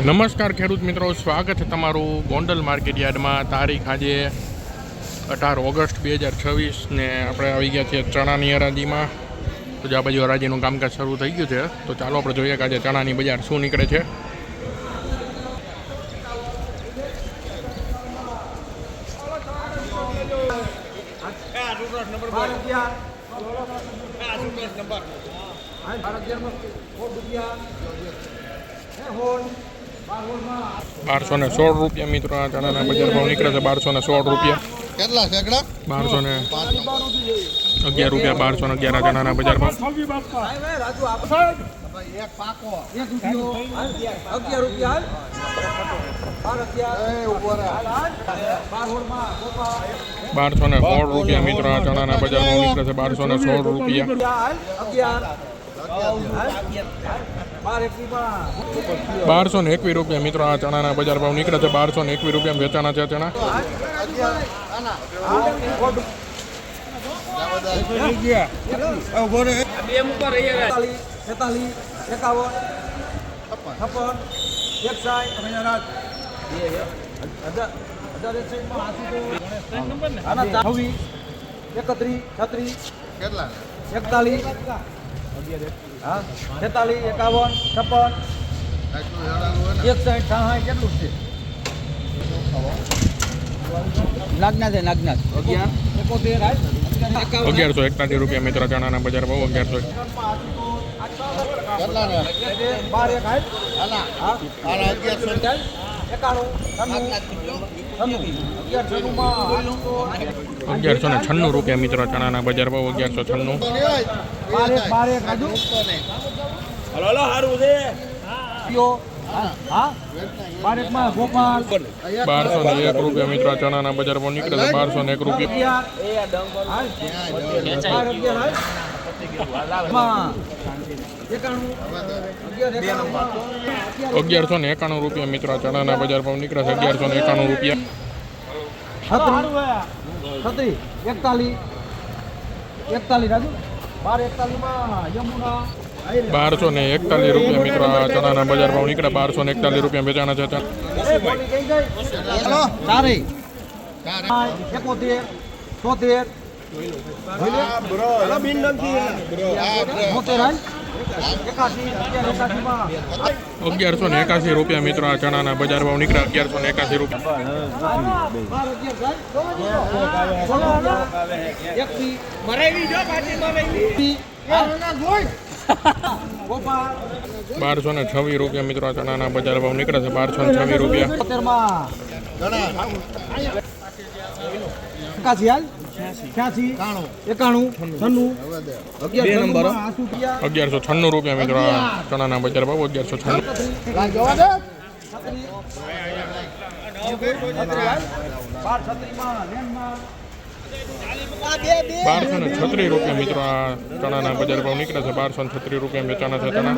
નમસ્કાર ખેડૂત મિત્રો, સ્વાગત છે તમારું ગોંડલ માર્કેટ યાર્ડમાં. તારીખ આજે 18 ઓગસ્ટ 2026 ને આપણે આવી ગયા છીએ ચણાની હરાજીમાં. તો આ બાજુ હરાજીનું કામકાજ શરૂ થઈ ગયું છે. તો ચાલો આપણે જોઈએ કે આજે ચણાની બજાર શું નીકળે છે. ₹1216 મિત્રો આ ચણાના બજાર ભાવ નીકળે છે. ₹1216. કેટલા સેકડા? ₹1211. ₹1211 આ ચણાના બજાર ભાવ. એક પાકો ₹1216 મિત્રો આ ચણાના બજાર ભાવ નીકળે છે. ₹1216. ₹1221 મિત્રો આ ચણાના બજાર ભાવ નીકળે છે. ₹1221 વેચાણા છે ચણા. કેટલા? 41 હા 46 51 56 61 66 કેટલું છે? નાગનાથ છે નાગનાથ ₹1141 મિત્રો ચણાના બજાર ભાવ. 1100. કેટલા ને? ₹1196 મિત્રો ચણાના બજાર ભાવ. 1196. ₹1201 મિત્રો ચણાના બજાર ભાવ નીકળે છે. ₹1201. ₹1191 મિત્રો ચણાના બજાર ભાવ નીકળે છે. ₹1191. 41 રાજુ 1241 યમુના ₹1241 મિત્રો આ ચણાના બજાર ભાવ નીકળે. ₹1241 વેચાણા છે. ચારે 71 73 ₹1181 મિત્રો આ ચણાના બજાર ભાવ નીકળે. ₹1181. ₹1226 મિત્રો આ ચણાના બજાર ભાવ નીકળે છે. ₹1226. 1196 મિત્રો આ ચણાના બજાર ભાવ. 1196 મિત્રો આ ચણાના બજાર ભાવ નીકળે છે. ₹1236 વેચાણા છે ચણા.